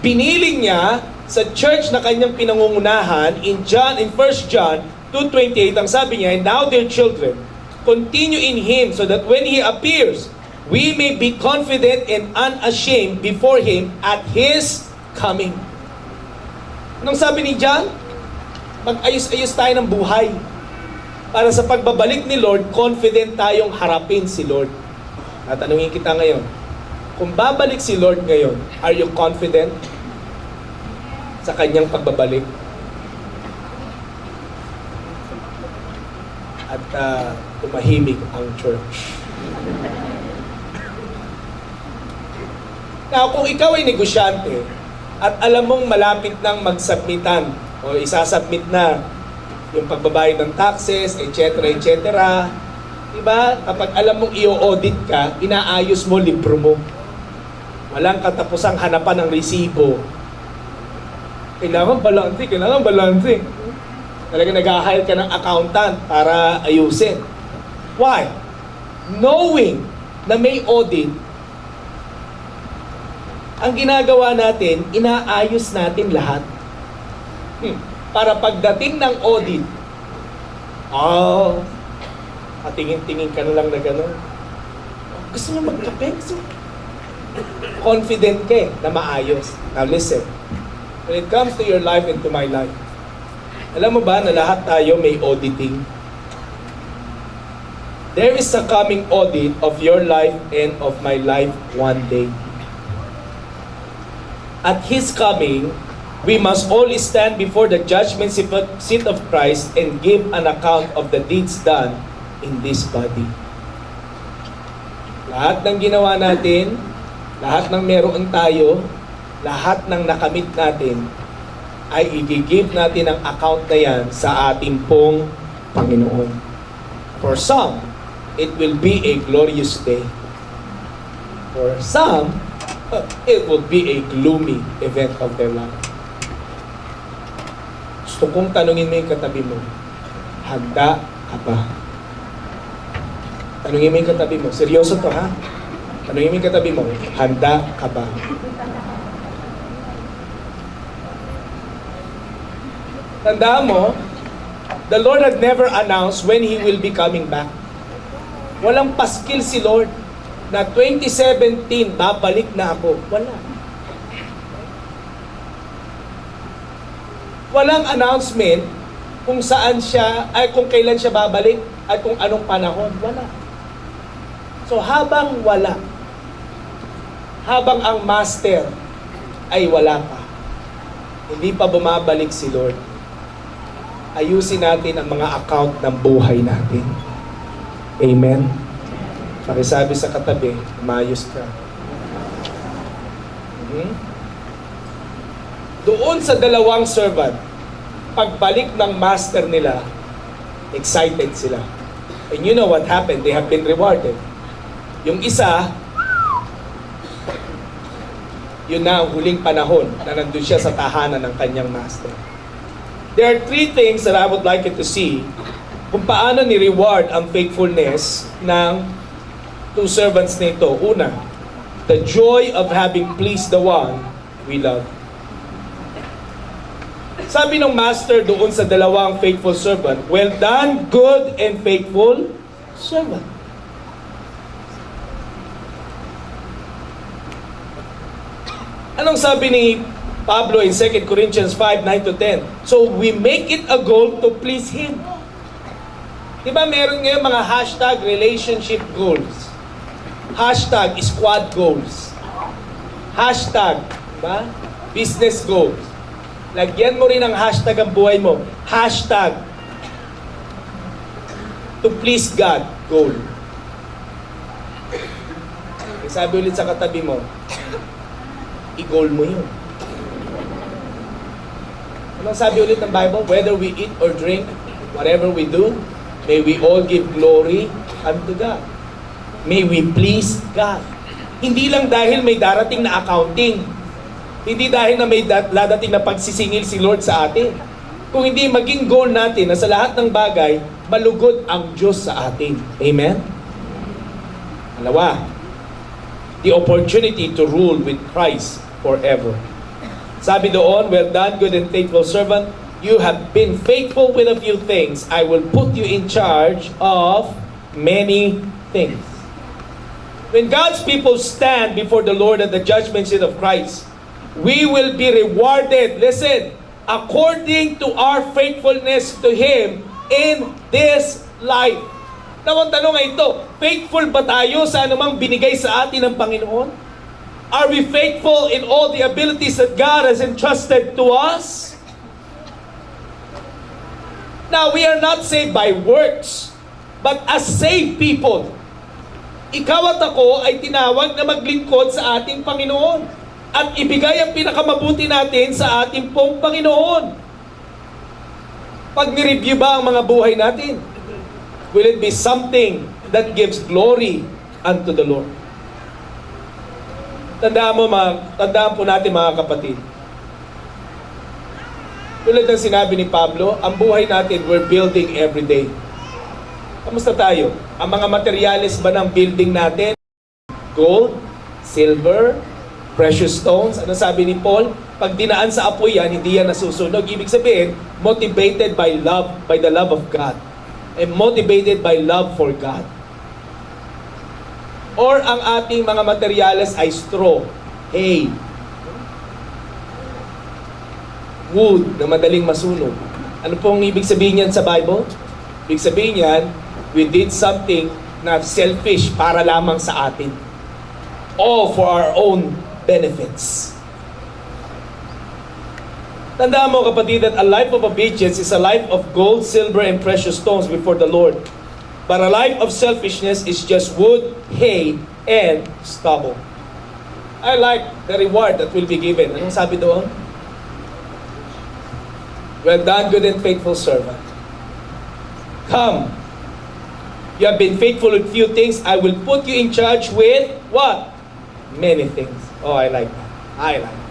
Piniling niya sa church na kanyang pinangungunahan in 1 John 2:28, ang sabi niya, and now dear children, continue in Him so that when He appears, we may be confident and unashamed before Him at His coming. Anong sabi ni John? Mag-ayos-ayos tayo ng buhay. Para sa pagbabalik ni Lord, confident tayong harapin si Lord. Tatanungin kita ngayon, kung babalik si Lord ngayon, are you confident sa kanyang pagbabalik? At tumahimik ang church. Now, kung ikaw ay negosyante at alam mong malapit nang magsubmitan o isasubmit na yung pagbabayad ng taxes, etc., etc., diba? Kapag alam mong i-audit ka, inaayos mo libro mo. Walang katapusang hanapan ng resibo. Kailangan balanse. Talaga nag-hire ka ng accountant para ayusin. Why? Knowing na may audit, ang ginagawa natin, inaayos natin lahat. Para pagdating ng audit, tingin-tingin ka na lang na gano'n. Gusto niyo magkape? Confident ka na maayos. Now listen, when it comes to your life and to my life, alam mo ba na lahat tayo may auditing? There is a coming audit of your life and of my life one day. At His coming, we must all stand before the judgment seat of Christ and give an account of the deeds done in this body. Lahat ng ginawa natin, lahat ng meron tayo, lahat ng nakamit natin, ay i-give natin ang account na yan sa ating pong Panginoon. For some, it will be a glorious day. For some, it will be a gloomy event of their life. Gusto kong tanungin mo yung katabi mo, handa ka ba? Tanungin mo yung katabi mo, seryoso to ha? Tanungin mo yung katabi mo, handa ka ba? Tandaan mo, the Lord had never announced when He will be coming back. Walang paskil si Lord na 2017, babalik na ako. Wala. Walang announcement kung saan siya, ay kung kailan siya babalik, at kung anong panahon. Wala. So habang wala, habang ang master ay wala pa, hindi pa bumabalik si Lord, ayusin natin ang mga account ng buhay natin. Amen? Pakisabi sa katabi, umayos ka. Doon sa dalawang servant, pagbalik ng master nila, excited sila. And you know what happened? They have been rewarded. Yung isa, yun na ang huling panahon na nandun siya sa tahanan ng kanyang master. There are three things that I would like you to see kung paano ni-reward ang faithfulness ng two servants nito. Una, the joy of having pleased the one we love. Sabi ng master doon sa dalawang faithful servant, well done, good and faithful servant. Anong sabi ni Pablo in 2 Corinthians 5:9-10? So we make it a goal to please Him. Diba meron ngayon mga hashtag relationship goals? Hashtag squad goals. Hashtag, diba? Business goals. Lagyan mo rin ang hashtag ang buhay mo. Hashtag to please God goal. Sabi ulit sa katabi mo, i-goal mo yun. Anong sabi ulit ng Bible? Whether we eat or drink, whatever we do, may we all give glory unto God. May we please God. Hindi lang dahil may darating na accounting. Hindi dahil na may dadating na pagsisingil si Lord sa atin. Kung hindi maging goal natin na sa lahat ng bagay, malugod ang Diyos sa atin. Amen? Alawa, the opportunity to rule with Christ forever. Sabi doon, well done, good and faithful servant. You have been faithful with a few things. I will put you in charge of many things. When God's people stand before the Lord at the judgment seat of Christ, we will be rewarded, listen, according to our faithfulness to Him in this life. Now, ang tanong ay ito, faithful ba tayo sa anumang binigay sa atin ng Panginoon? Are we faithful in all the abilities that God has entrusted to us? Now, we are not saved by works, but as saved people. Ikaw at ako ay tinawag na maglingkod sa ating Panginoon at ibigay ang pinakamabuti natin sa ating pong Panginoon. Pag nireview ba ang mga buhay natin, will it be something that gives glory unto the Lord? Tandaan po natin mga kapatid. Tulad ng sinabi ni Pablo, ang buhay natin, we're building every day. Kamusta tayo? Ang mga materyales ba ng building natin? Gold, silver, precious stones. Ano sabi ni Paul? Pag dinaan sa apoy yan, hindi yan nasusunog. Ibig sabihin, motivated by love, by the love of God. And motivated by love for God. Or ang ating mga materyales ay straw, hay, wood na madaling masunog. Ano pong ibig sabihin yan sa Bible? Ibig sabihin yan, we did something na selfish para lamang sa atin. All for our own benefits. Tandaan mo kapatid that a life of obedience is a life of gold, silver, and precious stones before the Lord. But a life of selfishness is just wood, hay, and stubble. I like the reward that will be given. Anong sabi doon? Well done, good and faithful servant. Come. You have been faithful with few things. I will put you in charge with what? Many things. Oh, I like that. I like that.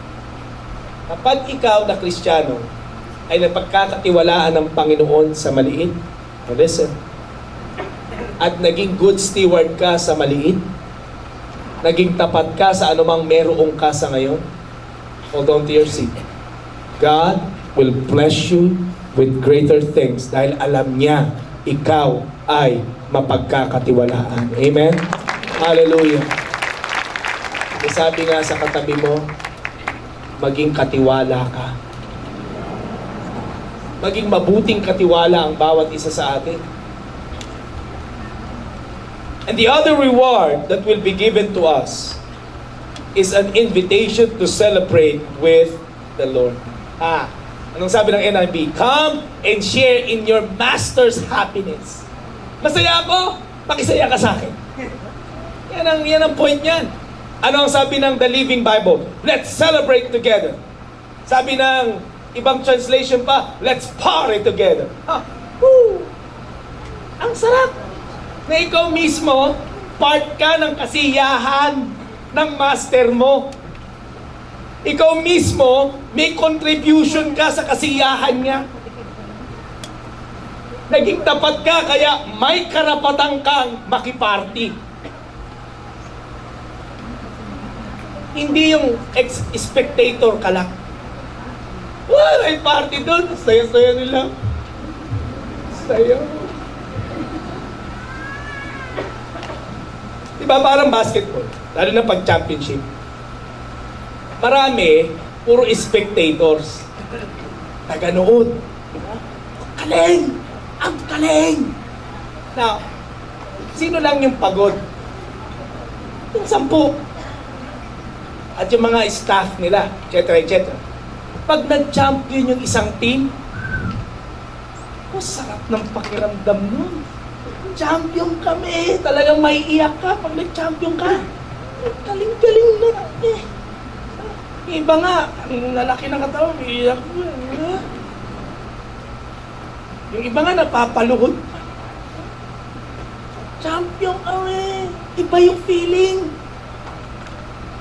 Kapag ikaw na Kristiyano ay napagkakatiwalaan ng Panginoon sa maliit, listen, at naging good steward ka sa maliit, naging tapat ka sa anumang merong ka sa ngayon, hold on to your seat. God will bless you with greater things dahil alam niya ikaw ay mapagkakatiwalaan. Amen? Hallelujah. Sabi nga sa katabi mo, maging katiwala ka. Maging mabuting katiwala ang bawat isa sa atin. And the other reward that will be given to us is an invitation to celebrate with the Lord. Anong sabi ng NIV? Come and share in your master's happiness. Masaya ako, pakisaya ka sa akin. Yan ang point niyan. Ano ang sabi ng The Living Bible? Let's celebrate together. Sabi ng ibang translation pa, let's party together. Ang sarap na ikaw mismo, part ka ng kasiyahan ng master mo. Ikaw mismo, may contribution ka sa kasiyahan niya. Naging tapat ka, kaya may karapatan kang makiparty. Hindi yung spectator ka lang. May party doon. Saya-saya nila. Saya. Diba parang basketball? Lalo na pag championship. Marami, puro spectators. Taganood. Galing! Ang galing! Now, sino lang yung pagod? Yung 10. At yung mga staff nila, etc. etc. Pag nag-champion yung isang team, sarap ng pakiramdam nun. Champion kami. Talagang may iyak ka pag nag-champion ka. Galing-galing na. Iba nga, ang lalaki ng katawan, iyak mo. Yung iba nga napapaluhod. Champion kami. Iba yung feeling.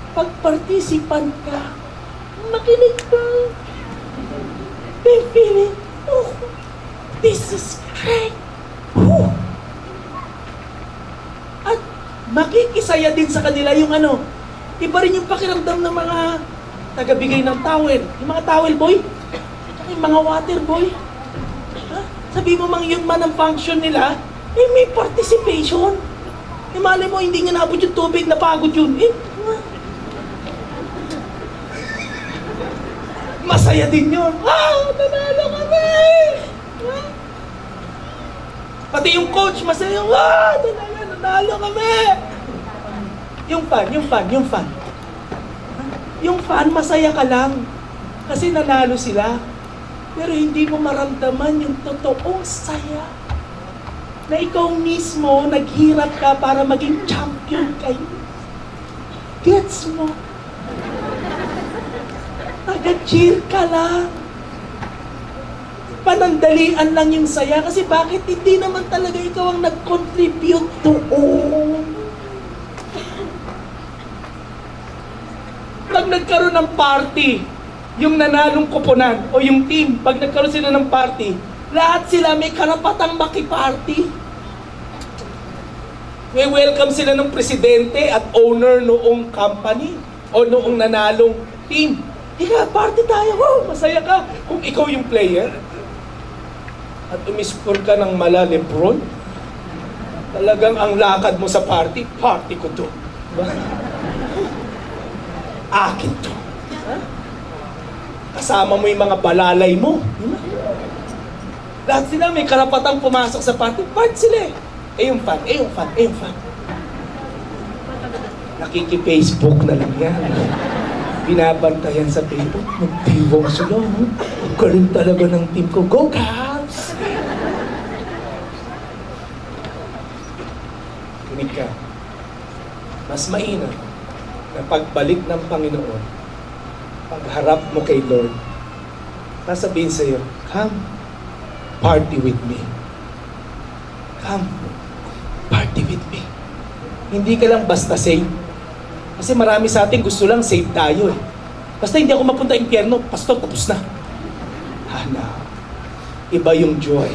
Pag participant ka, makinig ka. May feeling, this is great. At makikisaya din sa kanila yung iba rin yung pakiramdam ng mga tagabigay ng towel. Yung mga towel boy, yung mga water boy. Sabi mo yung man ang function nila, may participation. Mali mo, hindi nga naabot yung tubig, napagod yun. Masaya din yun. Nanalo kami! Pati yung coach, masaya yung, nanalo kami! Yung fan. Yung fan, masaya ka lang. Kasi nanalo sila. Pero hindi mo maramdaman yung totoong saya. Na ikaw mismo, naghirap ka para maging champion kayo. Gets mo? Nag-cheer ka lang. Panandalian lang yung saya. Kasi bakit hindi naman talaga ikaw ang nag-contribute doon? Pag nagkaroon ng party, yung nanalong koponan o yung team, pag nagkaroon sila ng party, lahat sila may karapatang makiparty. May welcome sila ng presidente at owner noong company o noong nanalong team. Party tayo. Masaya ka. Kung ikaw yung player at umiscore ka ng mala Lebron, talagang ang lakad mo sa party ko to. Akin to. Kasama mo yung mga balalay mo. Lahat sila may karapatang pumasok sa party. Part sila eh. Yung fan. Nakiki-Facebook na lang yan. Binabantayan sa Facebook. Mag-diwang sila. Galing talaga ng team ko. Go, Cavs! Kinig ka. Mas mainam na pagbalik ng Panginoon, pagharap mo kay Lord, sasabihin sa'yo, come, party with me. Come, party with me. Hindi ka lang basta save. Kasi marami sa atin gusto lang save tayo eh. Basta hindi ako mapunta impyerno, pastor, tapos na. Iba yung joy.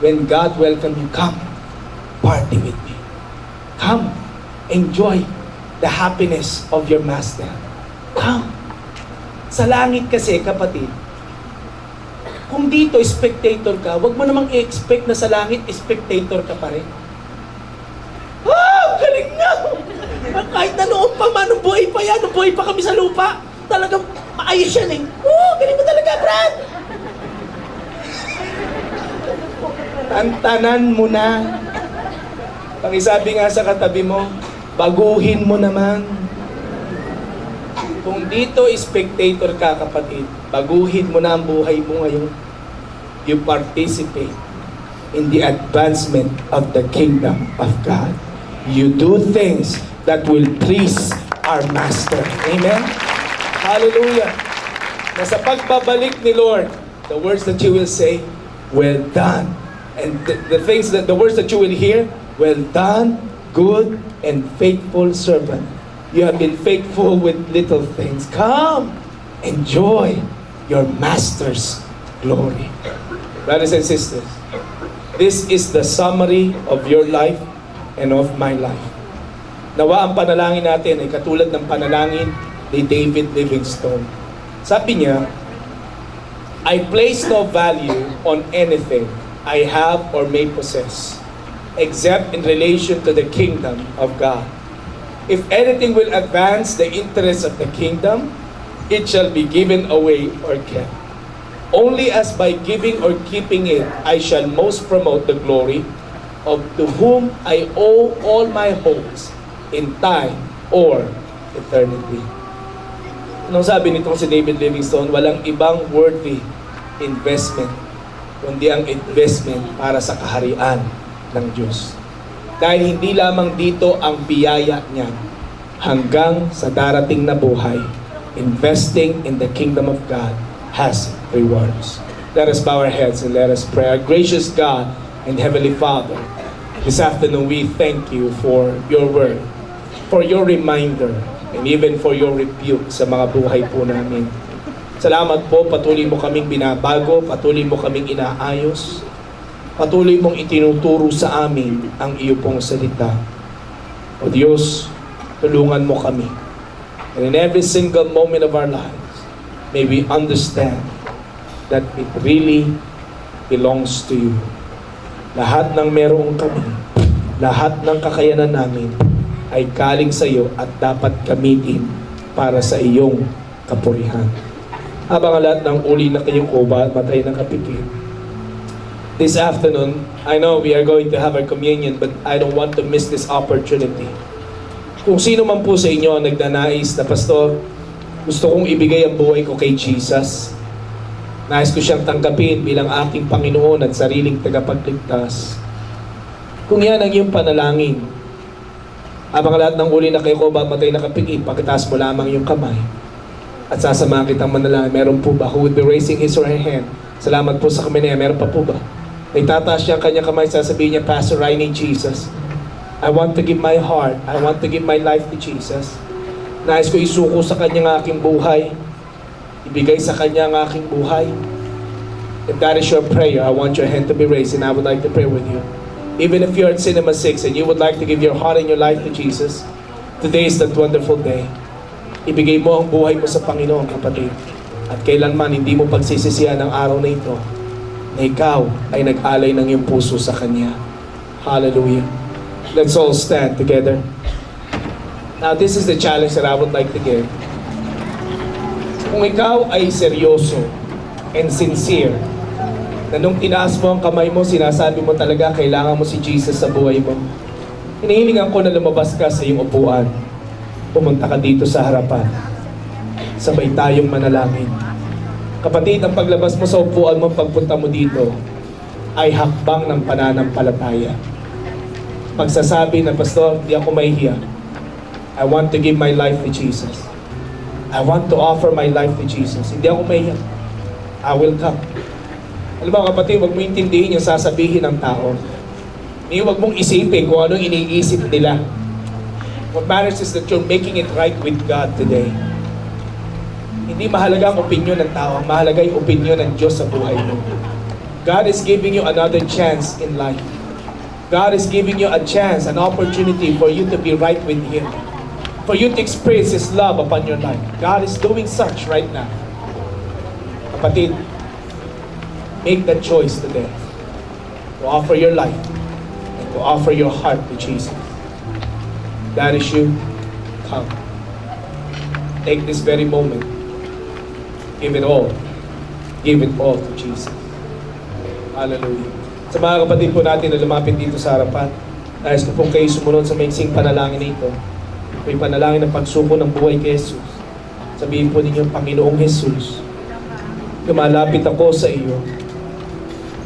When God welcome you, come, party with me. Come, enjoy the happiness of your master. Come. Sa langit kasi, kapatid, Kung dito, spectator ka, wag mo namang i-expect na sa langit, spectator ka pa rin. Galing nga! Kahit na noon pa man, nung buhay pa yan, nung buhay pa kami sa lupa, talagang maayos yan eh. Galing mo talaga, Brad! Tantanan mo na. Pakisabi nga sa katabi mo, baguhin mo naman. Kung dito spectator ka, kapatid, baguhin mo na ang buhay mo ngayon. You participate in the advancement of the kingdom of God. You do things that will please our Master. Amen? Hallelujah. Na sa pagbabalik ni Lord, the words that you will say, well done. And the words that you will hear, well done, good and faithful servant. You have been faithful with little things. Come, enjoy your Master's glory. Brothers and sisters, this is the summary of your life and of my life. Nawa ang panalangin natin ay katulad ng panalangin ni David Livingstone. Sabi niya, I place no value on anything I have or may possess, except in relation to the kingdom of God. If anything will advance the interests of the kingdom, it shall be given away or kept. Only as by giving or keeping it, I shall most promote the glory of to whom I owe all my hopes in time or eternity. Anong sabi nitong si David Livingstone? Walang ibang worthy investment kundi ang investment para sa kaharian ng Diyos. Dahil hindi lamang dito ang biyaya niya hanggang sa darating na buhay, investing in the kingdom of God has rewards. Let us bow our heads and let us pray. Our gracious God and Heavenly Father, this afternoon we thank you for your word, for your reminder, and even for your rebuke sa mga buhay po namin. Salamat po, patuloy mo kaming binabago, patuloy mo kaming inaayos, patuloy mong itinuturo sa amin ang iyo pong salita. O Diyos, tulungan mo kami. And in every single moment of our lives, may we understand that it really belongs to you. Lahat ng meron kami, lahat ng kakayanan namin ay galing sa iyo at dapat gamitin para sa iyong kapurihan. Habang ang lahat ng uli na kayong kuba at matay ng kapipid. This afternoon, I know we are going to have our communion, but I don't want to miss this opportunity. Kung sino man po sa inyo ang nagnanais na, Pastor, gusto kong ibigay ang buhay ko kay Jesus. Nais ko siyang tanggapin bilang aking Panginoon at sariling tagapagligtas. Kung yan ang iyong panalangin, habang lahat ng uli na kayo ko ba matay na kapigil, pakitaas mo lamang yung kamay. At sasamahan kitang manalangin. Meron po ba? Who would be raising his or her hand? Salamat po sa kami na yan. Meron pa po ba? Nagtataas niya ang kanyang kamay, sasabihin niya, Pastor, I need Jesus. I want to give my heart. I want to give my life to Jesus. Nais ko isuko sa kanya aking buhay. Ibigay sa kanya ang aking buhay. If that is your prayer, I want your hand to be raised and I would like to pray with you. Even if you're at Cinema 6 and you would like to give your heart and your life to Jesus, today is that wonderful day. Ibigay mo ang buhay mo sa Panginoon, kapatid. At kailanman hindi mo pagsisisihan ang araw na ito na ikaw ay nag-alay ng iyong puso sa Kanya. Hallelujah. Let's all stand together. Now, this is the challenge that I would like to give. Kung ikaw ay seryoso and sincere, na nung tinaas mo ang kamay mo, sinasabi mo talaga, kailangan mo si Jesus sa buhay mo. Hinihilingan ko na lumabas ka sa iyong upuan. Pumunta ka dito sa harapan. Sabay tayong manalangin. Kapatid, ang paglabas mo sa upuan mo, pagpunta mo dito, ay hakbang ng pananampalataya. Pagsasabi na, Pastor, di ako mahihiya. I want to give my life to Jesus. I want to offer my life to Jesus. Hindi ako mahihiya. I will come. Alam mo kapatid, huwag mo intindihin yung sasabihin ng tao. Huwag mong isipin kung anong iniisip nila. What matters is that you're making it right with God today. Hindi mahalaga ang opinion ng tao. Ang mahalaga yung opinion ng Diyos sa buhay mo. God is giving you another chance in life. God is giving you a chance, an opportunity for you to be right with Him. For you to experience His love upon your life. God is doing such right now. Kapatid, make that choice today to offer your life and to offer your heart to Jesus. That is you. Come. Take this very moment. Give it all. Give it all to Jesus. Hallelujah. Sa mga kapatid po natin na lumapit dito sa harapan, nais ko pong kayo sumunod sa maiksing panalangin na ito. May panalangin ng pagsuko ng buhay kay Jesus. Sabihin po ninyo, Panginoong Jesus, lumalapit ako sa iyo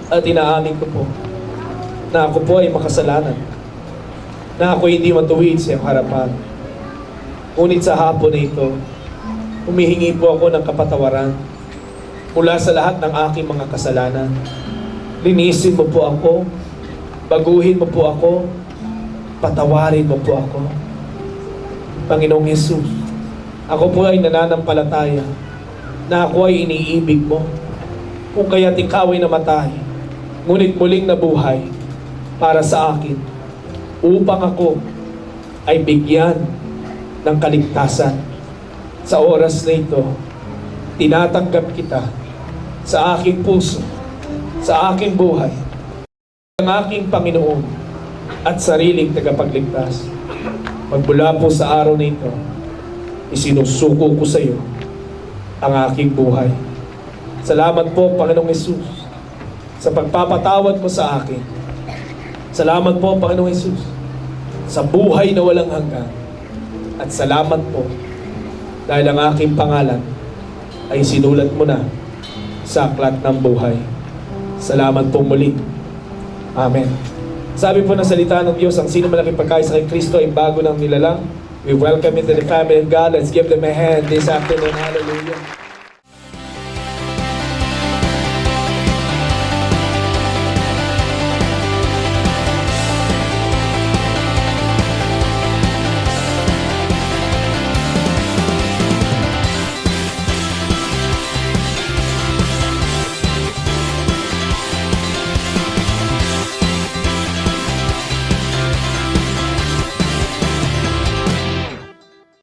at inaamin ko po na ako po ay makasalanan, na ako hindi matuwid sa iyong harapan. Ngunit sa hapon na ito, humihingi po ako ng kapatawaran mula sa lahat ng aking mga kasalanan. Linisin mo po ako, baguhin mo po ako, patawarin mo po ako. Panginoong Jesus, ako po ay nananampalataya na ako ay iniibig mo. Kung kaya't ikaw ay namatay, ngunit muling nabuhay para sa akin, upang ako ay bigyan ng kaligtasan. Sa oras na ito, tinatanggap kita sa aking puso, sa aking buhay, ang aking Panginoon at sariling tagapagligtas. Magmula po sa araw na ito, isinusuko ko sa iyo ang aking buhay. Salamat po, Panginoong Jesus, sa pagpapatawad mo sa akin. Salamat po, Panginoong Jesus, sa buhay na walang hanggan. At salamat po dahil ang aking pangalan ay sinulat mo na sa aklat ng buhay. Salamat po muli. Amen. Sabi po ng salita ng Diyos, ang sino malaking pagkaisa kay Kristo ay bago ng nilalang. We welcome into the family of God. Let's give them a hand this afternoon. Hallelujah.